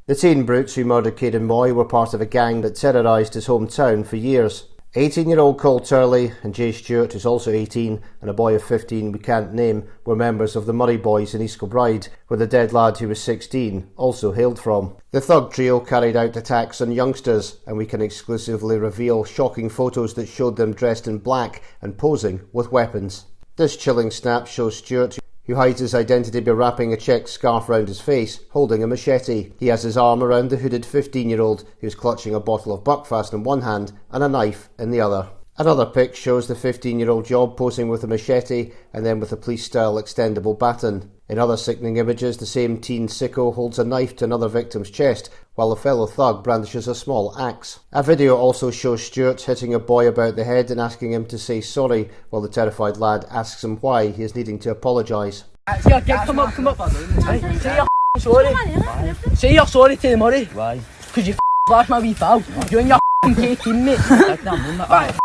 The teen brutes who murdered Kayden Moy were part of a gang that terrorised his hometown for years. 18-year-old Cole Turley and Jay Stewart, who's also 18, and a boy of 15 we can't name, were members of the Murray Boys in East Kilbride, where the dead lad who was 16 also hailed from. The thug trio carried out attacks on youngsters, and we can exclusively reveal shocking photos that showed them dressed in black and posing with weapons. This chilling snap shows Stewart, who hides his identity by wrapping a checked scarf round his face, holding a machete. He has his arm around the hooded 15-year-old who's clutching a bottle of Buckfast in one hand and a knife in the other. Another pic shows the 15-year-old Job posing with a machete and then with a police-style extendable baton. In other sickening images, the same teen sicko holds a knife to another victim's chest, while a fellow thug brandishes a small axe. A video also shows Stewart hitting a boy about the head and asking him to say sorry, while the terrified lad asks him why he is needing to apologise. Come up. Say you're sorry. Say you're sorry to the Murray. Why? Because you flashed my wee pal. You and your gay teammate.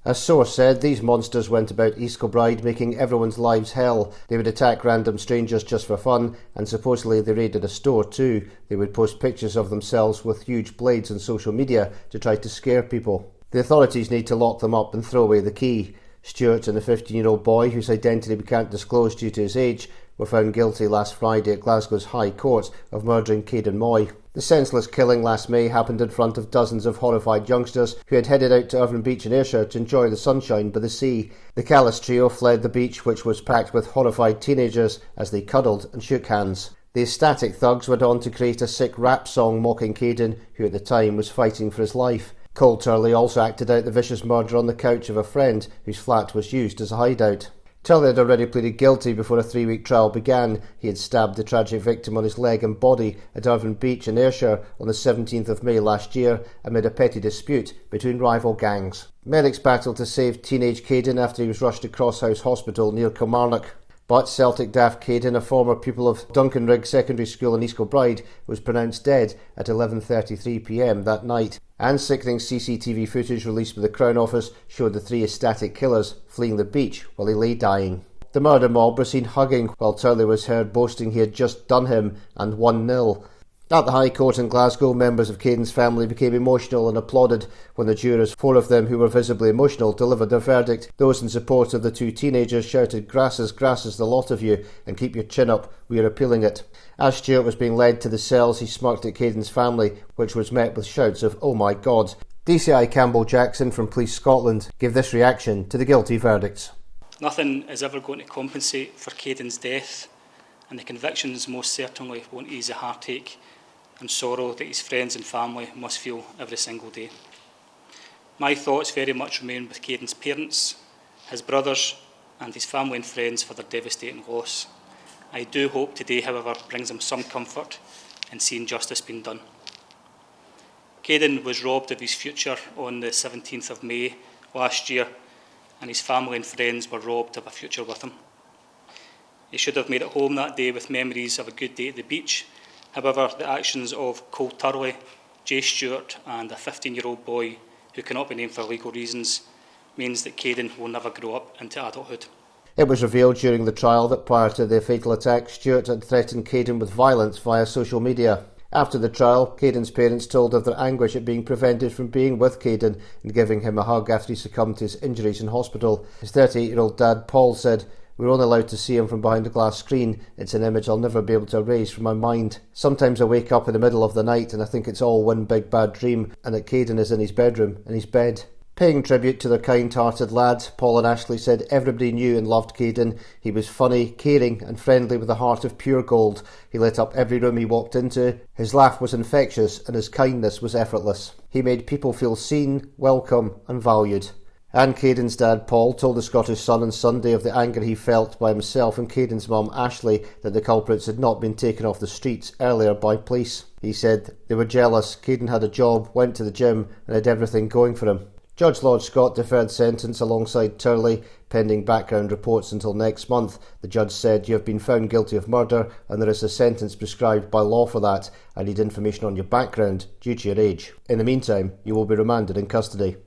A source said these monsters went about East Kilbride making everyone's lives hell. They would attack random strangers just for fun, and supposedly they raided a store too. They would post pictures of themselves with huge blades on social media to try to scare people. The authorities need to lock them up and throw away the key. Stewart and the 15-year-old boy, whose identity we can't disclose due to his age, were found guilty last Friday at Glasgow's High Court of murdering Kayden Moy. The senseless killing last May happened in front of dozens of horrified youngsters who had headed out to Irvine Beach in Ayrshire to enjoy the sunshine by the sea. The callous trio fled the beach, which was packed with horrified teenagers, as they cuddled and shook hands. The ecstatic thugs went on to create a sick rap song mocking Kayden, who at the time was fighting for his life. Cole Turley also acted out the vicious murder on the couch of a friend whose flat was used as a hideout. Turley had already pleaded guilty before a 3-week trial began. He had stabbed the tragic victim on his leg and body at Irvine Beach in Ayrshire on the 17th of May last year amid a petty dispute between rival gangs. Medics battled to save teenage Kayden after he was rushed to Crosshouse Hospital near Kilmarnock. But Celtic daft Kayden, a former pupil of Duncanrig Secondary School in East Kilbride, was pronounced dead at 11:33 p.m. that night. And sickening CCTV footage released by the Crown Office showed the 3 ecstatic killers fleeing the beach while he lay dying. The murder mob were seen hugging while Turley was heard boasting he had just done him and 1-0. At the High Court in Glasgow, members of Kayden's family became emotional and applauded when the jurors, 4 of them who were visibly emotional, delivered their verdict. Those in support of the 2 teenagers shouted, grasses, the lot of you, and keep your chin up, we are appealing it." As Stewart was being led to the cells, he smirked at Kayden's family, which was met with shouts of, "Oh my God." DCI Campbell Jackson from Police Scotland gave this reaction to the guilty verdicts. "Nothing is ever going to compensate for Kayden's death, and the convictions most certainly won't ease the heartache and sorrow that his friends and family must feel every single day. My thoughts very much remain with Kayden's parents, his brothers and his family and friends for their devastating loss. I do hope today, however, brings them some comfort in seeing justice being done. Kayden was robbed of his future on the 17th of May last year, and his family and friends were robbed of a future with him. He should have made it home that day with memories of a good day at the beach. However, the actions of Cole Turley, Jay Stewart and a 15-year-old boy who cannot be named for legal reasons means that Kayden will never grow up into adulthood. It was revealed during the trial that prior to the fatal attack, Stewart had threatened Kayden with violence via social media. After the trial, Kayden's parents told of their anguish at being prevented from being with Kayden and giving him a hug after he succumbed to his injuries in hospital. His 38-year-old dad, Paul, said, "We're only allowed to see him from behind a glass screen. It's an image I'll never be able to erase from my mind. Sometimes I wake up in the middle of the night and I think it's all one big bad dream and that Kayden is in his bedroom, in his bed." Paying tribute to their kind-hearted lad, Paul and Ashley said everybody knew and loved Kayden. He was funny, caring and friendly with a heart of pure gold. He lit up every room he walked into. His laugh was infectious and his kindness was effortless. He made people feel seen, welcome and valued. And Kayden's dad, Paul, told the Scottish Sun on Sunday of the anger he felt by himself and Kayden's mum, Ashley, that the culprits had not been taken off the streets earlier by police. He said they were jealous. Kayden had a job, went to the gym and had everything going for him. Judge Lord Scott deferred sentence alongside Turley, pending background reports until next month. The judge said, "You have been found guilty of murder and there is a sentence prescribed by law for that. I need information on your background due to your age. In the meantime, you will be remanded in custody."